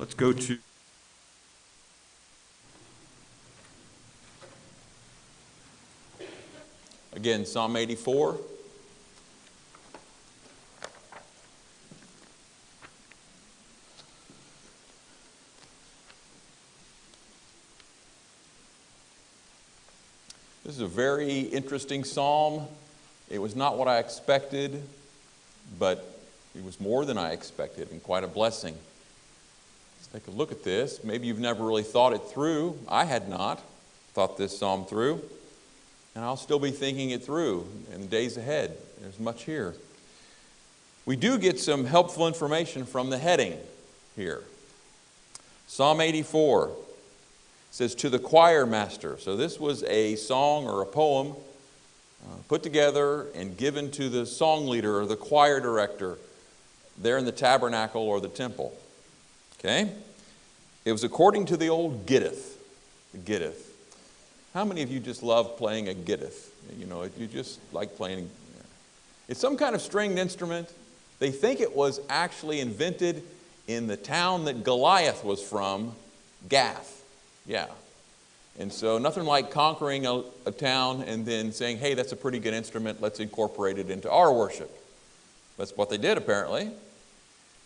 Let's go to again Psalm 84. This is a very interesting psalm. It was not what I expected, but it was more than I expected and quite a blessing. Let's take a look at this. Maybe you've never really thought it through. I had not thought this psalm through, and I'll still be thinking it through in the days ahead. There's much here. We do get some helpful information from the heading here. Psalm 84 says, "To the choir master." So this was a song or a poem put together and given to the song leader or the choir director there in the tabernacle or the temple. Okay? It was according to the old gittith. The gittith. How many of you just love playing a gittith? You know, you just like playing. It's some kind of stringed instrument. They think it was actually invented in the town that Goliath was from, Gath. Yeah. And so nothing like conquering a town and then saying, hey, that's a pretty good instrument, let's incorporate it into our worship. That's what they did apparently.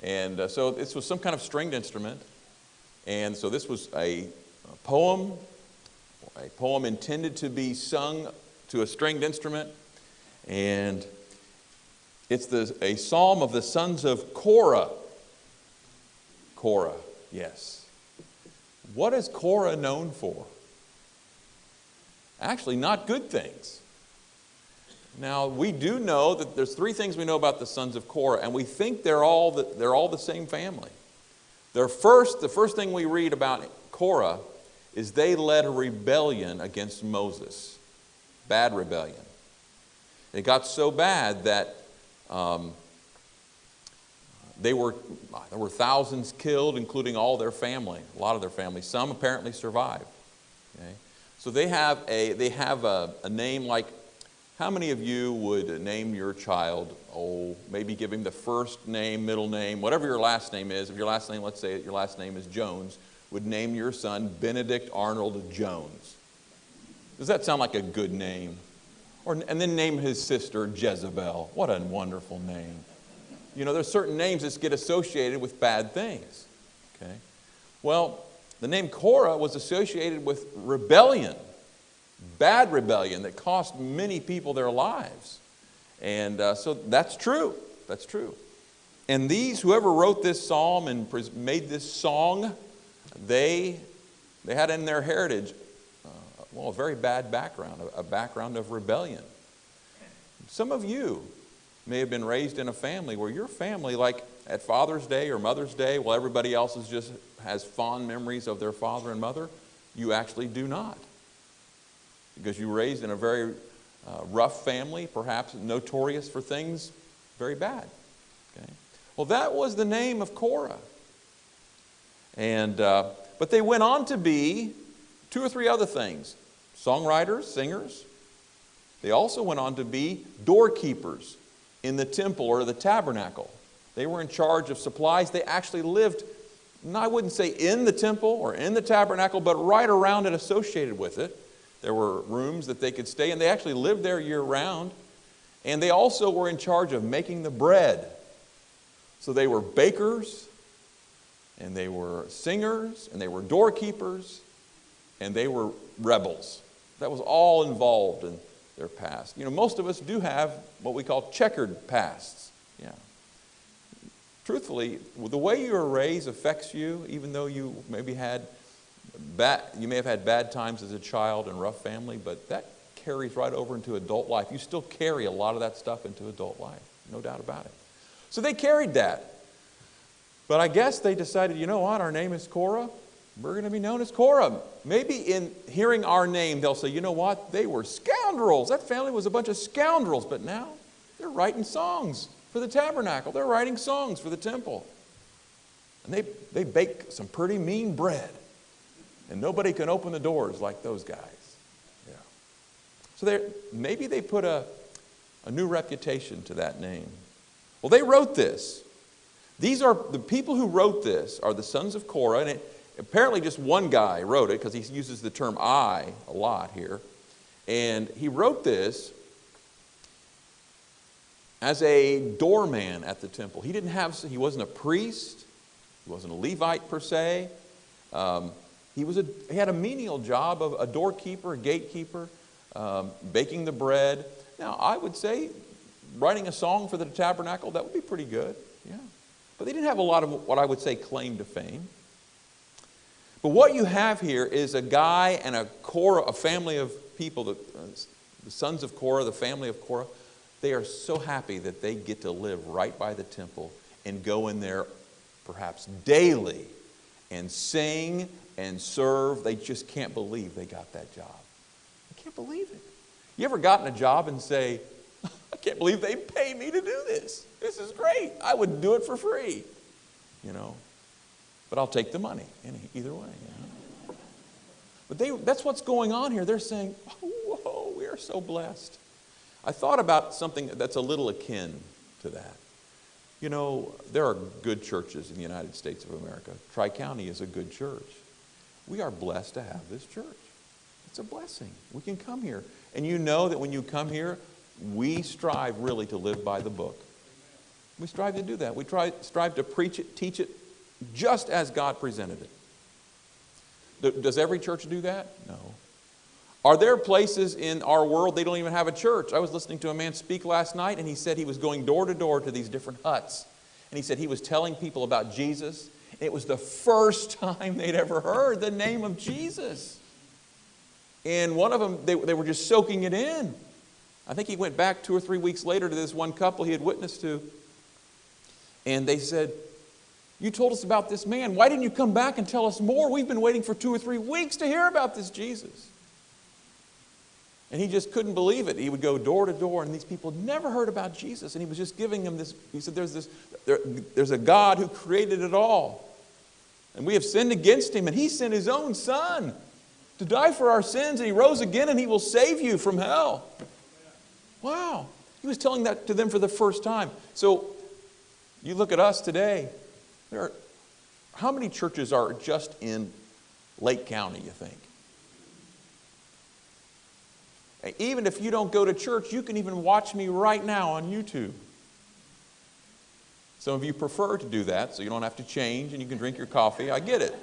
And so this was some kind of stringed instrument. And so this was a poem intended to be sung to a stringed instrument. And it's a psalm of the sons of Korah. Korah, yes. What is Korah known for? Actually, not good things. Now, we do know that there's three things we know about the sons of Korah, and we think they're all the same family. The first thing we read about Korah is they led a rebellion against Moses. Bad rebellion. It got so bad that there were thousands killed, including all their family, a lot of their family. Some apparently survived. Okay? So they have a name like, how many of you would name your child, maybe give him the first name, middle name, whatever your last name is. If your last name, let's say your last name is Jones, would name your son Benedict Arnold Jones. Does that sound like a good name? And then name his sister Jezebel. What a wonderful name. You know, there's certain names that get associated with bad things. Okay? Well, the name Korah was associated with rebellion. Bad rebellion that cost many people their lives. And so that's true. That's true. And whoever wrote this psalm and made this song, they had in their heritage, a very bad background, a background of rebellion. Some of you may have been raised in a family where your family, like at Father's Day or Mother's Day, while everybody else has fond memories of their father and mother, you actually do not. Because you were raised in a very rough family, perhaps notorious for things very bad. Okay? Well, that was the name of Korah. And but they went on to be two or three other things. Songwriters, singers. They also went on to be doorkeepers in the temple or the tabernacle. They were in charge of supplies. They actually lived, I wouldn't say in the temple or in the tabernacle, but right around it, associated with it. There were rooms that they could stay in. They actually lived there year-round. And they also were in charge of making the bread. So they were bakers, and they were singers, and they were doorkeepers, and they were rebels. That was all involved in their past. You know, most of us do have what we call checkered pasts. Yeah. Truthfully, the way you were raised affects you, even though you maybe you may have had bad times as a child in a rough family, but that carries right over into adult life. You still carry a lot of that stuff into adult life, no doubt about it. So they carried that. But I guess they decided, you know what, our name is Korah. We're going to be known as Korah. Maybe in hearing our name, they'll say, you know what, they were scoundrels. That family was a bunch of scoundrels. But now they're writing songs for the tabernacle. They're writing songs for the temple. And they bake some pretty mean bread. And nobody can open the doors like those guys. Yeah. So maybe they put a new reputation to that name. Well, they wrote this. These are the people who wrote this are the sons of Korah, and apparently just one guy wrote it because he uses the term I a lot here. And he wrote this as a doorman at the temple. He wasn't a priest, he wasn't a Levite per se. He had a menial job of a doorkeeper, a gatekeeper, baking the bread. Now, I would say writing a song for the tabernacle, that would be pretty good, yeah. But they didn't have a lot of what I would say claim to fame. But what you have here is a guy and a Korah, a family of people, the sons of Korah, the family of Korah. They are so happy that they get to live right by the temple and go in there perhaps daily and sing and serve. They just can't believe they got that job. They can't believe it. You ever gotten a job and say, I can't believe they pay me to do this. This is great. I would do it for free, But I'll take the money either way. But that's what's going on here. They're saying, oh, whoa, we are so blessed. I thought about something that's a little akin to that. There are good churches in the United States of America. Tri-County is a good church. We are blessed to have this church. It's a blessing. We can come here. And you know that when you come here, we strive really to live by the book. We strive to do that. We strive to preach it, teach it, just as God presented it. Does every church do that? No. Are there places in our world they don't even have a church? I was listening to a man speak last night, and he said he was going door to door to these different huts. And he said he was telling people about Jesus. And it was the first time they'd ever heard the name of Jesus. And one of them, they were just soaking it in. I think he went back 2 or 3 weeks later to this one couple he had witnessed to. And they said, you told us about this man. Why didn't you come back and tell us more? We've been waiting for 2 or 3 weeks to hear about this Jesus. And he just couldn't believe it. He would go door to door, and these people had never heard about Jesus. And he was just giving them this. He said, there's a God who created it all. And we have sinned against him, and he sent his own son to die for our sins, and he rose again, and he will save you from hell. Wow. He was telling that to them for the first time. So you look at us today. How many churches are just in Lake County, you think? Even if you don't go to church, you can even watch me right now on YouTube. Some of you prefer to do that, so you don't have to change and you can drink your coffee. I get it.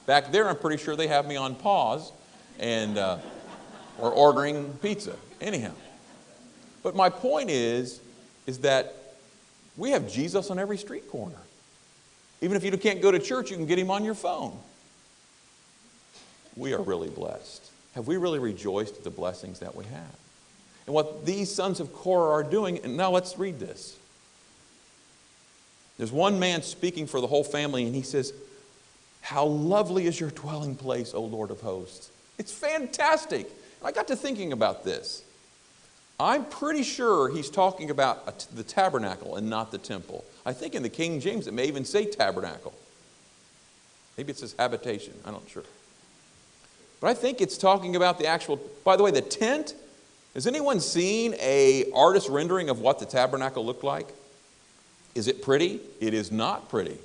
Back there, I'm pretty sure they have me on pause and or ordering pizza. Anyhow. But my point is that we have Jesus on every street corner. Even if you can't go to church, you can get him on your phone. We are really blessed. Have we really rejoiced at the blessings that we have? And what these sons of Korah are doing, and now let's read this. There's one man speaking for the whole family, and he says, how lovely is your dwelling place, O Lord of hosts. It's fantastic. I got to thinking about this. I'm pretty sure he's talking about the tabernacle and not the temple. I think in the King James it may even say tabernacle. Maybe it says habitation. I'm not sure. But I think it's talking about the actual, by the way, the tent. Has anyone seen an artist rendering of what the tabernacle looked like? Is it pretty? It is not pretty.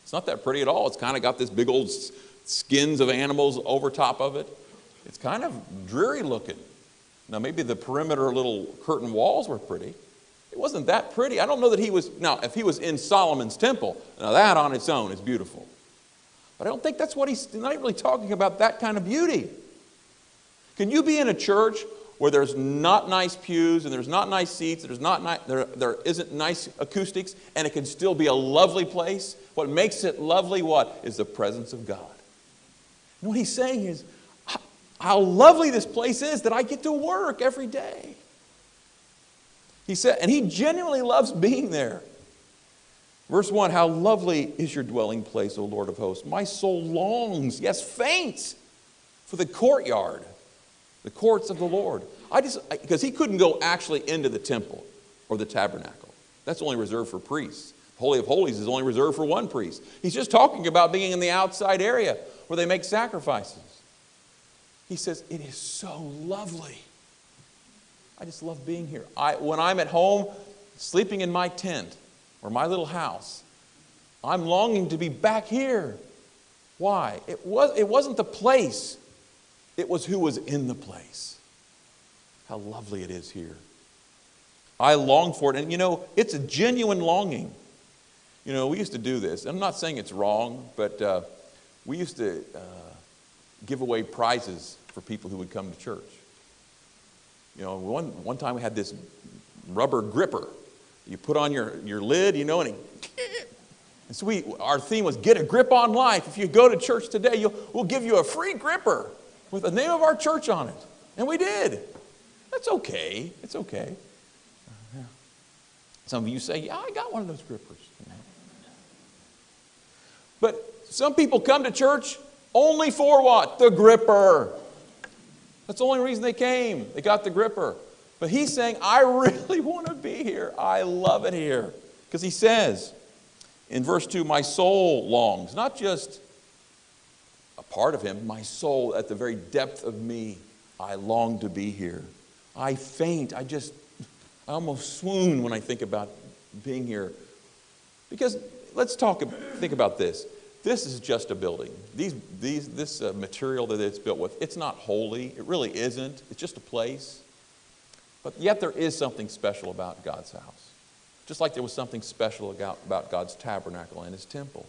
It's not that pretty at all. It's kind of got this big old skins of animals over top of it. It's kind of dreary looking. Now maybe the perimeter little curtain walls were pretty. It wasn't that pretty. I don't know that he was, now if he was in Solomon's temple, now that on its own is beautiful. But I don't think that's what he's not really talking about, that kind of beauty. Can you be in a church where there's not nice pews and there's not nice seats, there isn't nice acoustics, and it can still be a lovely place? What makes it lovely, what? Is the presence of God. And what he's saying is, how lovely this place is that I get to work every day. He said, and he genuinely loves being there. Verse 1, how lovely is your dwelling place, O Lord of hosts. My soul longs, yes, faints, for the courtyard, the courts of the Lord. Because he couldn't go actually into the temple or the tabernacle. That's only reserved for priests. Holy of Holies is only reserved for one priest. He's just talking about being in the outside area where they make sacrifices. He says, it is so lovely. I just love being here. When I'm at home, sleeping in my tent or my little house, I'm longing to be back here. Why? It wasn't the place. It was who was in the place. How lovely it is here. I long for it. And it's a genuine longing. We used to do this. I'm not saying it's wrong, but we used to give away prizes for people who would come to church. One time we had this rubber gripper. You put on your lid, and so our theme was get a grip on life. If you go to church today, we'll give you a free gripper with the name of our church on it. And we did. That's okay. It's okay. Some of you say, yeah, I got one of those grippers. But some people come to church only for what? The gripper. That's the only reason they came. They got the gripper. But he's saying, I really want to be here. I love it here. Because he says in verse 2, my soul longs. Not just a part of him. My soul at the very depth of me. I long to be here. I faint. I almost swoon when I think about being here. Because think about this. This is just a building. This material that it's built with, it's not holy. It really isn't. It's just a place. But yet there is something special about God's house. Just like there was something special about God's tabernacle and his temple.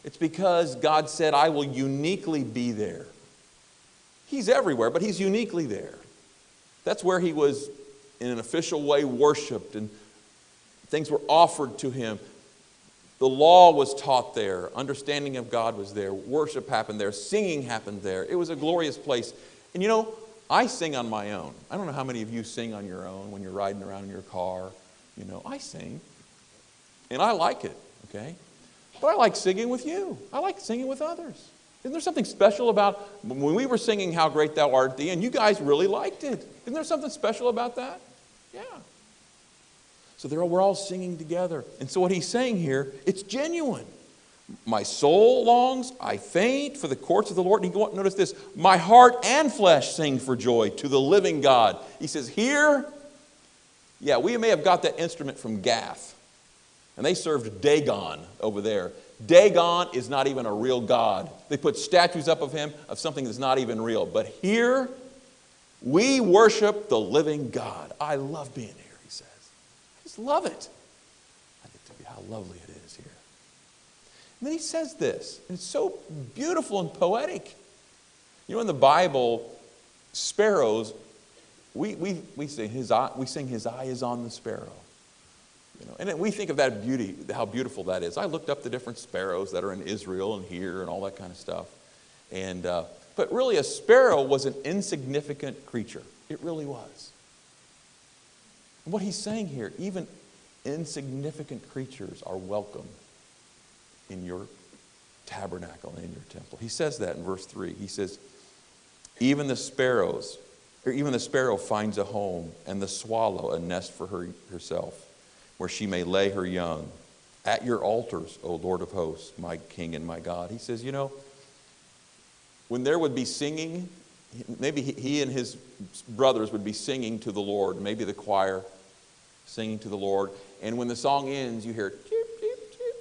It's because God said, I will uniquely be there. He's everywhere, but he's uniquely there. That's where he was in an official way worshiped, and things were offered to him. The law was taught there. Understanding of God was there. Worship happened there. Singing happened there. It was a glorious place. And I sing on my own. I don't know how many of you sing on your own when you're riding around in your car. I sing. And I like it, okay? But I like singing with you. I like singing with others. Isn't there something special about when we were singing How Great Thou Art at the end, you guys really liked it. Isn't there something special about that? Yeah. So we're all singing together. And so what he's saying here, it's genuine. My soul longs, I faint for the courts of the Lord. And notice this, my heart and flesh sing for joy to the living God. He says here, we may have got that instrument from Gath. And they served Dagon over there. Dagon is not even a real god. They put statues up of him, of something that's not even real. But here, we worship the living God. I love being here, he says. I just love it. I get to be how lovely it is here. And then he says this, and it's so beautiful and poetic. In the Bible, sparrows, we sing his eye is on the sparrow. And we think of that beauty, how beautiful that is. I looked up the different sparrows that are in Israel and here and all that kind of stuff. But really a sparrow was an insignificant creature. It really was. And what he's saying here, even insignificant creatures are welcome in your tabernacle and in your temple. He says that in verse 3. He says, even the sparrow finds a home, and the swallow a nest for herself, where she may lay her young. At your altars, O Lord of hosts, my King and my God. He says, when there would be singing, maybe he and his brothers would be singing to the Lord, maybe the choir singing to the Lord, and when the song ends, you hear, cheep, cheep, cheep.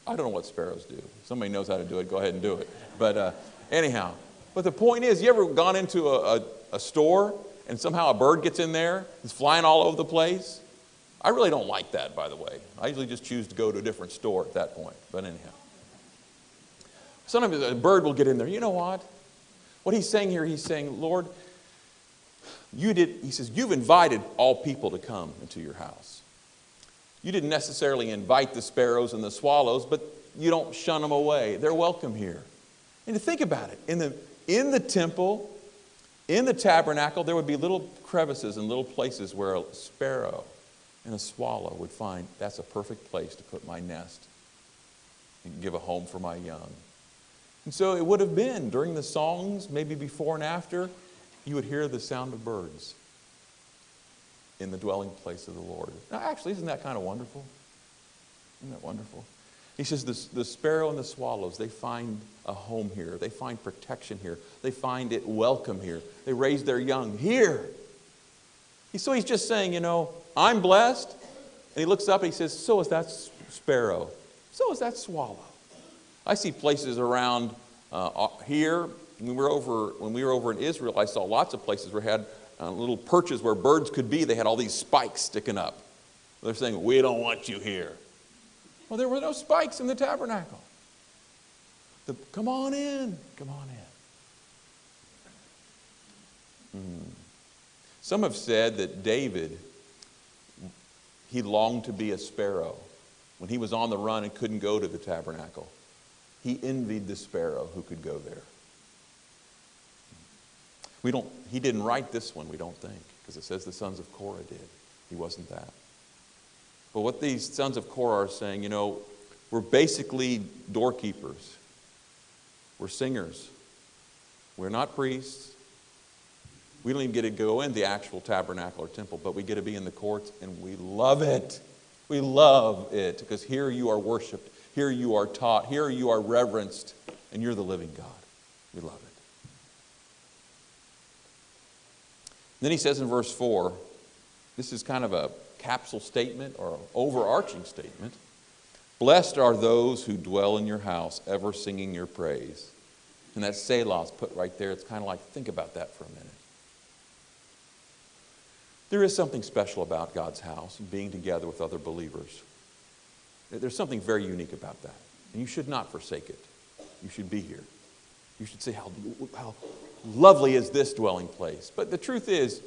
I don't know what sparrows do. Somebody knows how to do it, go ahead and do it. But anyhow, but the point is, you ever gone into a store, and somehow a bird gets in there, it's flying all over the place? I really don't like that, by the way. I usually just choose to go to a different store at that point. But anyhow. Sometimes a bird will get in there. You know what? What he's saying here, he's saying, Lord, he says, you've invited all people to come into your house. You didn't necessarily invite the sparrows and the swallows, but you don't shun them away. They're welcome here. And to think about it, in the temple, in the tabernacle, there would be little crevices and little places where a sparrow and a swallow would find, that's a perfect place to put my nest and give a home for my young. And so it would have been during the songs, maybe before and after, you would hear the sound of birds in the dwelling place of the Lord. Now, actually, isn't that kind of wonderful? Isn't that wonderful? He says the sparrow and the swallows, they find a home here. They find protection here. They find it welcome here. They raise their young here. So he's just saying, I'm blessed. And he looks up and he says, so is that sparrow. So is that swallow. I see places around here. When we were over in Israel, I saw lots of places where they had little perches where birds could be. They had all these spikes sticking up. They're saying, we don't want you here. Well, there were no spikes in the tabernacle. Come on in. Come on in. Some have said that David, he longed to be a sparrow. When he was on the run and couldn't go to the tabernacle, he envied the sparrow who could go there. He didn't write this one, we don't think, because it says the sons of Korah did. He wasn't that. But what these sons of Korah are saying, we're basically doorkeepers. We're singers. We're not priests. We don't even get to go in the actual tabernacle or temple, but we get to be in the courts, and we love it. We love it, because here you are worshiped. Here you are taught. Here you are reverenced, and you're the living God. We love it. Then he says in verse 4, this is kind of a capsule statement or an overarching statement. Blessed are those who dwell in your house, ever singing your praise. And that Selah is put right there. It's kind of like, think about that for a minute. There is something special about God's house and being together with other believers. There's something very unique about that. And you should not forsake it. You should be here. You should say, how lovely is this dwelling place. But the truth is,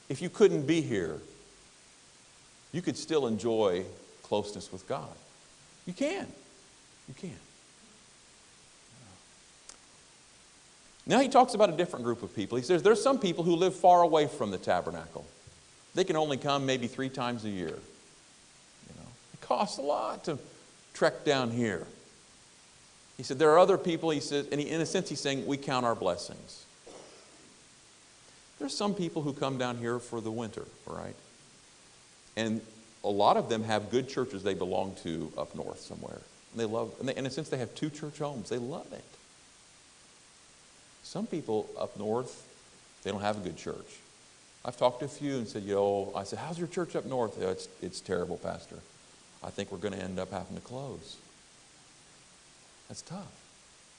if you couldn't be here, you could still enjoy closeness with God. You can. You can. Now he talks about a different group of people. He says there's some people who live far away from the tabernacle. They can only come maybe 3 times a year. It costs a lot to trek down here. He said there are other people, he says, and in a sense he's saying we count our blessings. There's some people who come down here for the winter, right? And a lot of them have good churches they belong to up north somewhere. And they love, and in a sense they have 2 church homes. They love it. Some people up north, they don't have a good church. I've talked to a few and said, I said, how's your church up north? It's terrible, Pastor. I think we're going to end up having to close. That's tough.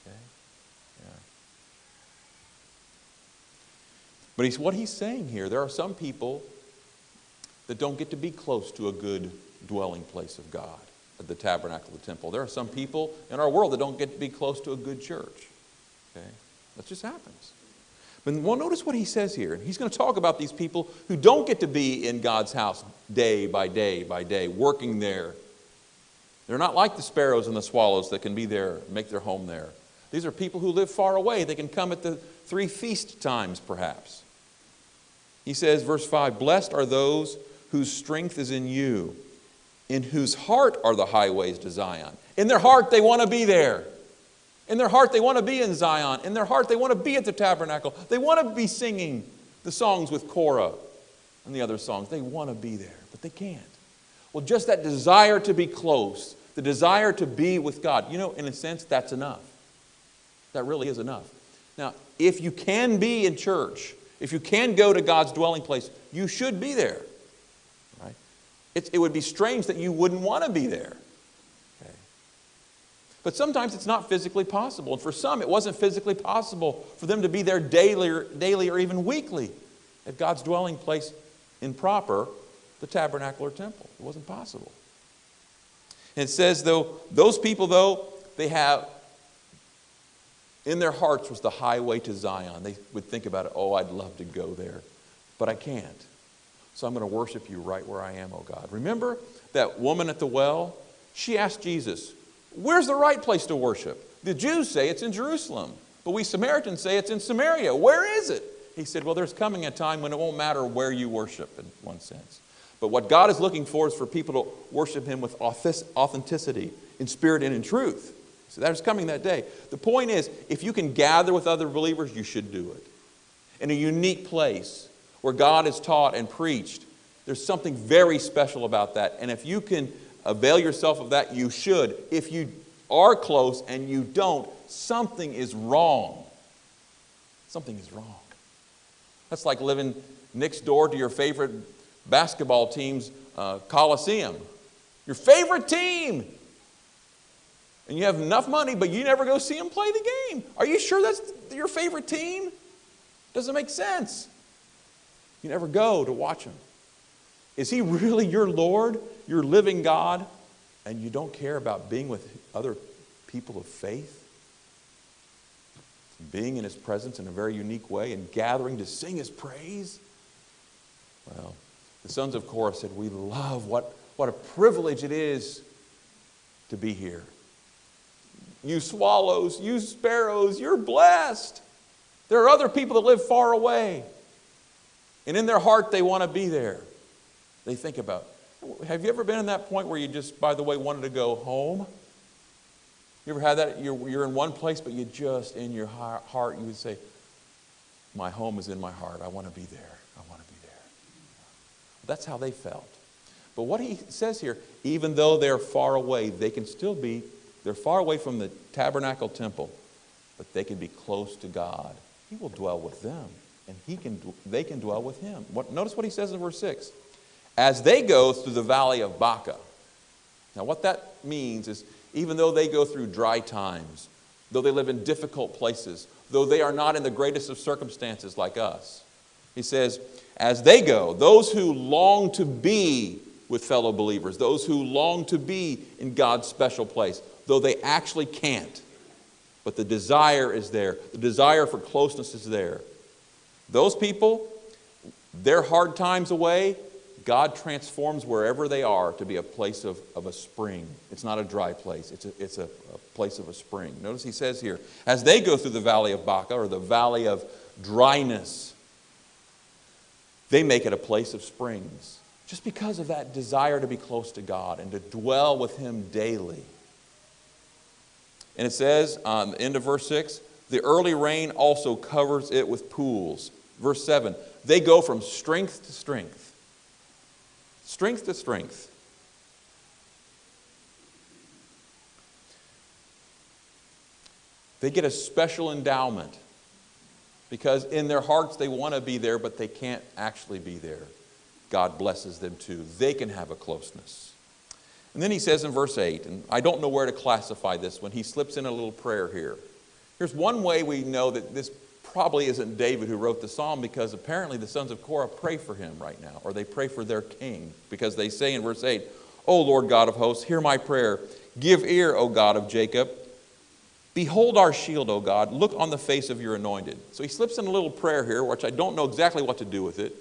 Okay? Yeah. But what he's saying here, there are some people that don't get to be close to a good dwelling place of God, at the tabernacle, the temple. There are some people in our world that don't get to be close to a good church. Okay? That just happens. But notice what he says here. He's going to talk about these people who don't get to be in God's house day by day by day, working there. They're not like the sparrows and the swallows that can be there, make their home there. These are people who live far away. They can come at the 3 feast times, perhaps. He says, verse 5, blessed are those whose strength is in you, in whose heart are the highways to Zion. In their heart, they want to be there. In their heart, they want to be in Zion. In their heart, they want to be at the tabernacle. They want to be singing the songs with Korah and the other songs. They want to be there, but they can't. Well, just that desire to be close, the desire to be with God, in a sense, that's enough. That really is enough. Now, if you can be in church, if you can go to God's dwelling place, you should be there. Right? It would be strange that you wouldn't want to be there. Okay. But sometimes it's not physically possible. And for some, it wasn't physically possible for them to be there daily or even weekly at God's dwelling place in proper, the tabernacle or temple. It wasn't possible. And it says, those people, they have, in their hearts was the highway to Zion. They would think about it, I'd love to go there, but I can't. So I'm going to worship you right where I am, oh God. Remember that woman at the well? She asked Jesus, where's the right place to worship? The Jews say it's in Jerusalem, but we Samaritans say it's in Samaria. Where is it? He said, there's coming a time when it won't matter where you worship in one sense. But what God is looking for is for people to worship Him with authenticity, in spirit and in truth. So there's coming that day. The point is, if you can gather with other believers, you should do it. In a unique place where God is taught and preached, there's something very special about that. And if you can avail yourself of that, you should. If you are close and you don't, something is wrong. Something is wrong. That's like living next door to your favorite basketball team's coliseum. Your favorite team. And you have enough money, but you never go see them play the game. Are you sure that's your favorite team? Doesn't make sense. You never go to watch him. Is he really your Lord, your living God, and you don't care about being with other people of faith? Being in his presence in a very unique way and gathering to sing his praise? Well, the sons of Korah said, we love what a privilege it is to be here. You swallows, you sparrows, you're blessed. There are other people that live far away. And in their heart, they want to be there. They think about, have you ever been in that point where you just, by the way, wanted to go home? You ever had that? You're in one place, but you just, in your heart, you would say, my home is in my heart. I want to be there. I want to be there. That's how they felt. But what he says here, even though they're far away, they can still be, they're far away from the tabernacle temple, but they can be close to God. He will dwell with them, and they can dwell with him. Notice what he says in verse 6. As they go through the valley of Baca. Now what that means is, even though they go through dry times, though they live in difficult places, though they are not in the greatest of circumstances like us, he says, as they go, those who long to be with fellow believers, those who long to be in God's special place, though they actually can't, but the desire is there, the desire for closeness is there. Those people, their hard times away, God transforms wherever they are to be a place of a spring. It's not a dry place. It's a place of a spring. Notice he says here, as they go through the valley of Baca, or the valley of dryness, they make it a place of springs. Just because of that desire to be close to God and to dwell with him daily. And it says, on the end of verse 6, the early rain also covers it with pools. Verse 7, they go from strength to strength. Strength to strength. They get a special endowment because in their hearts they want to be there, but they can't actually be there. God blesses them too. They can have a closeness. And then he says in verse 8, and I don't know where to classify this when he slips in a little prayer here. Here's one way we know that this probably isn't David who wrote the psalm, because apparently the sons of Korah pray for him right now, or they pray for their king, because they say in verse 8, O Lord God of hosts, hear my prayer. Give ear, O God of Jacob. Behold our shield, O God. Look on the face of your anointed. So he slips in a little prayer here, which I don't know exactly what to do with it.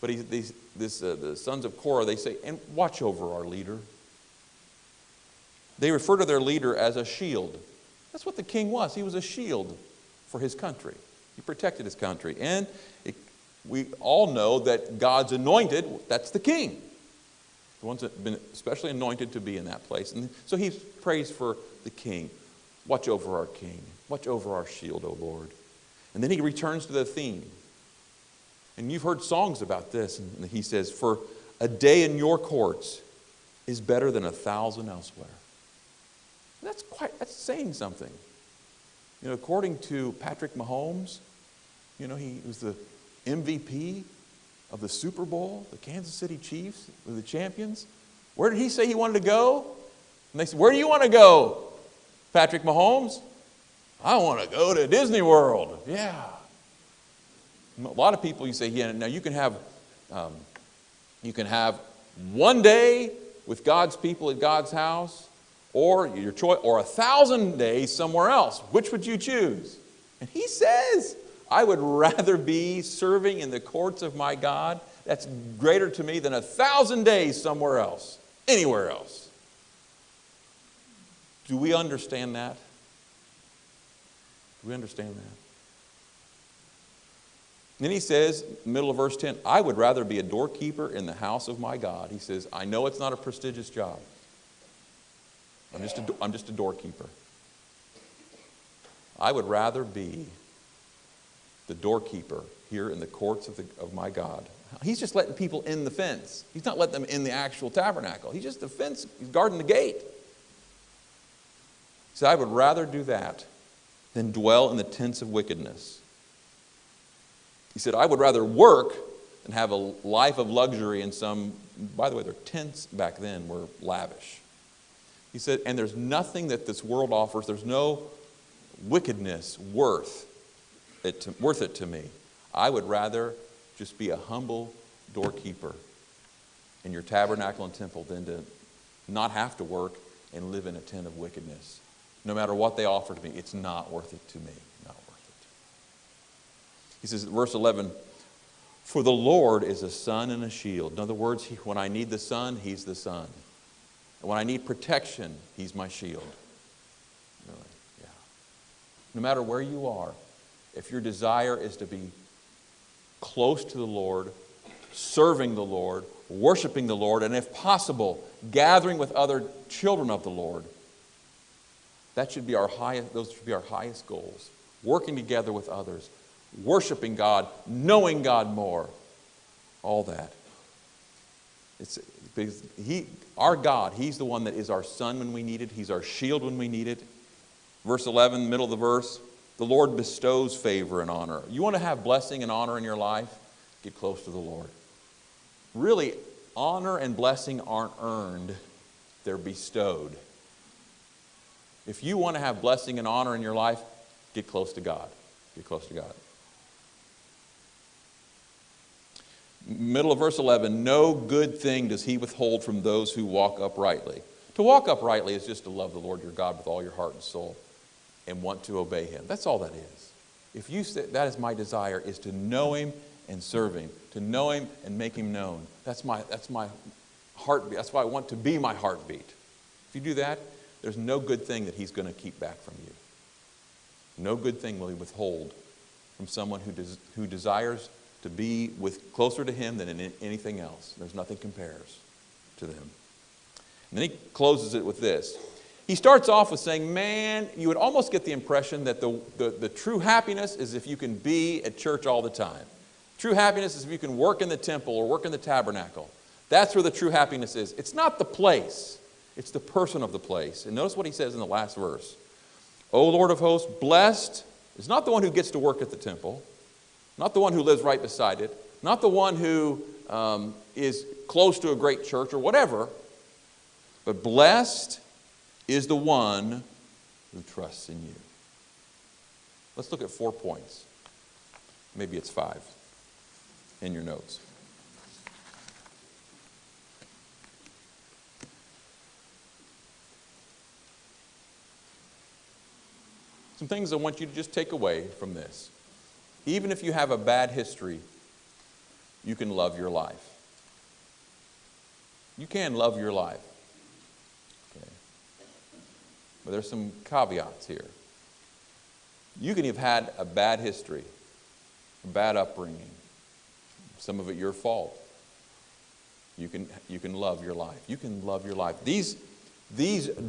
But the sons of Korah, they say, and watch over our leader. They refer to their leader as a shield. That's what the king was. He was a shield for his country. He protected his country. And we all know that God's anointed, that's the king. The ones that have been especially anointed to be in that place. And so he prays for the king. Watch over our king. Watch over our shield, O Lord. And then he returns to the theme. And you've heard songs about this. And he says, for a day in your courts is better than 1,000 elsewhere. That's saying something. You know, according to Patrick Mahomes, you know, he was the MVP of the Super Bowl, the Kansas City Chiefs were the champions. Where did he say he wanted to go? And they said, where do you want to go, Patrick Mahomes? I want to go to Disney World. Yeah. A lot of people, you say, yeah, now you can have one day with God's people at God's house, or your choice, or 1,000 days somewhere else. Which would you choose? And he says, I would rather be serving in the courts of my God. That's greater to me than 1,000 days somewhere else, anywhere else. Do we understand that? Do we understand that? And then he says, middle of verse 10, I would rather be a doorkeeper in the house of my God. He says, I know it's not a prestigious job. I'm just a doorkeeper. I would rather be the doorkeeper here in the courts of my God. He's just letting people in the fence. He's not letting them in the actual tabernacle. He's just the fence. He's guarding the gate. He said, I would rather do that than dwell in the tents of wickedness. He said, I would rather work than have a life of luxury in some, by the way, their tents back then were lavish. He said, and there's nothing that this world offers, there's no wickedness worth it to me. I would rather just be a humble doorkeeper in your tabernacle and temple than to not have to work and live in a tent of wickedness. No matter what they offer to me, it's not worth it to me. Not worth it. He says, verse 11, for the Lord is a sun and a shield. In other words, when I need the sun, He's the sun. And when I need protection, He's my shield. Really, yeah. No matter where you are, if your desire is to be close to the Lord, serving the Lord, worshiping the Lord, and if possible, gathering with other children of the Lord, those should be our highest goals. Working together with others, worshiping God, knowing God more, all that. It's because our God, He's the one that is our sun when we need it. He's our shield when we need it. Verse 11, middle of the verse, the Lord bestows favor and honor. You want to have blessing and honor in your life? Get close to the Lord. Really, honor and blessing aren't earned, they're bestowed. If you want to have blessing and honor in your life, get close to God. Get close to God. Middle of verse 11, no good thing does He withhold from those who walk uprightly. To walk uprightly is just to love the Lord your God with all your heart and soul and want to obey Him. That's all that is. If you say, that is my desire, is to know Him and serve Him, to know Him and make Him known. That's my heartbeat. That's why I want to be my heartbeat. If you do that, there's no good thing that He's going to keep back from you. No good thing will He withhold from someone who desires to be closer to Him than in anything else. There's nothing compares to them. And then he closes it with this. He starts off with saying, man, you would almost get the impression that the true happiness is if you can be at church all the time. True happiness is if you can work in the temple or work in the tabernacle. That's where the true happiness is. It's not the place. It's the person of the place. And notice what he says in the last verse. O Lord of hosts, blessed is not the one who gets to work at the temple, not the one who lives right beside it, not the one who is close to a great church or whatever, but blessed is the one who trusts in you. Let's look at 4 points. Maybe it's 5 in your notes. Some things I want you to just take away from this. Even if you have a bad history, you can love your life. You can love your life. Okay. But there's some caveats here. You can have had a bad history, a bad upbringing, some of it your fault. You can love your life. You can love your life. These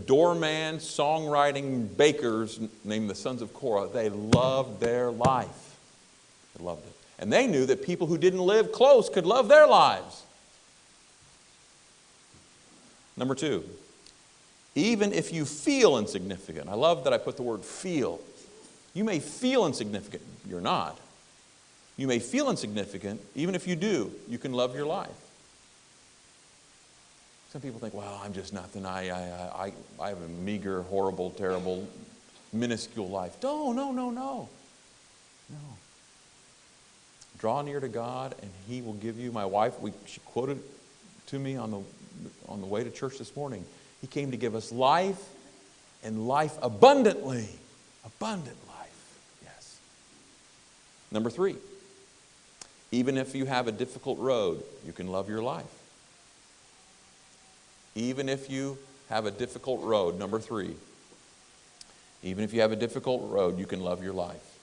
doorman, songwriting bakers, named the sons of Korah, they loved their life. They loved it. And they knew that people who didn't live close could love their lives. Number 2, even if you feel insignificant. I love that I put the word feel. You may feel insignificant. You're not. You may feel insignificant. Even if you do, you can love your life. Some people think, well, I'm just nothing. I have a meager, horrible, terrible, minuscule life. No. Draw near to God, and He will give you. My wife, she quoted to me on the way to church this morning. He came to give us life, and life abundantly. Abundant life. Yes. Number 3, even if you have a difficult road, you can love your life. Even if you have a difficult road, number 3, even if you have a difficult road, you can love your life.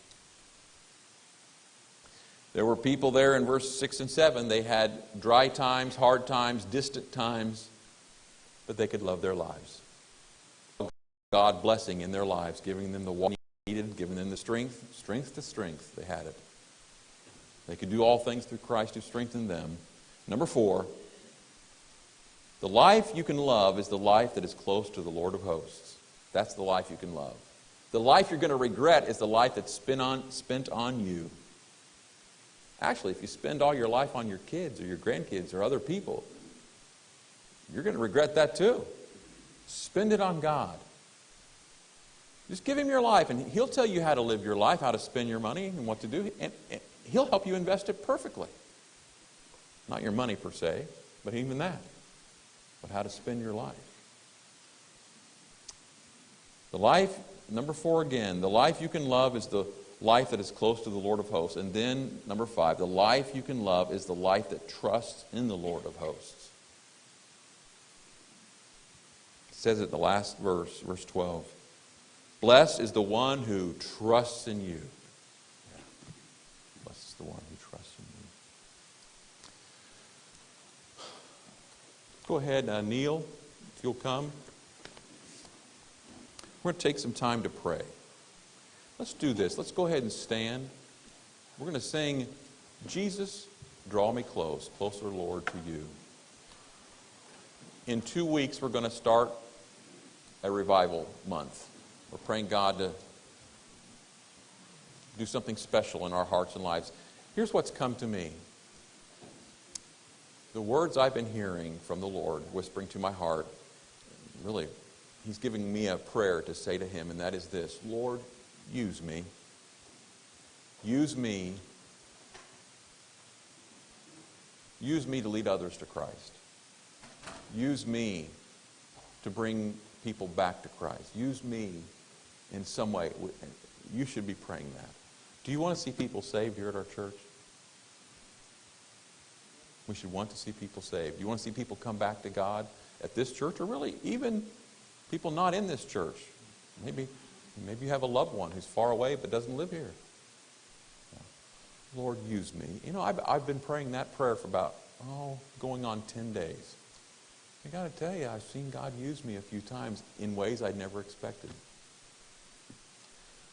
There were people there in verse 6 and 7, they had dry times, hard times, distant times, but they could love their lives. God blessing in their lives, giving them the water they needed, giving them the strength to strength, they had it. They could do all things through Christ who strengthened them. Number 4, the life you can love is the life that is close to the Lord of hosts. That's the life you can love. The life you're going to regret is the life that's spent on you. Actually, if you spend all your life on your kids or your grandkids or other people, you're going to regret that too. Spend it on God. Just give Him your life, and He'll tell you how to live your life, how to spend your money, and what to do. And He'll help you invest it perfectly. Not your money per se, but even that. But how to spend your life. The life, number 4 again, the life you can love is the life that is close to the Lord of hosts. And then, number 5, the life you can love is the life that trusts in the Lord of hosts. It says it in the last verse, verse 12. Blessed is the one who trusts in you. Blessed is the one who trusts in you. Go ahead, Neil, if you'll come. We're going to take some time to pray. Let's do this. Let's go ahead and stand. We're going to sing, Jesus, draw me close, closer, Lord, to you. In 2 weeks, we're going to start a revival month. We're praying God to do something special in our hearts and lives. Here's what's come to me. The words I've been hearing from the Lord, whispering to my heart, really, He's giving me a prayer to say to Him, and that is this: Lord, use me. Use me. Use me to lead others to Christ. Use me to bring people back to Christ. Use me in some way. You should be praying that. Do you want to see people saved here at our church? We should want to see people saved. Do you want to see people come back to God at this church, or really even people not in this church? Maybe you have a loved one who's far away but doesn't live here. Lord, use me. You know, I've been praying that prayer for about, going on 10 days. I got to tell you, I've seen God use me a few times in ways I'd never expected.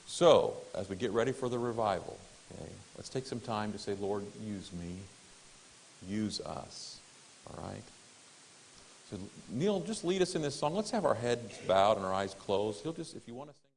So, as we get ready for the revival, okay, let's take some time to say, Lord, use me. Use us. All right? So, Neil, just lead us in this song. Let's have our heads bowed and our eyes closed. He'll just, if you want to sing.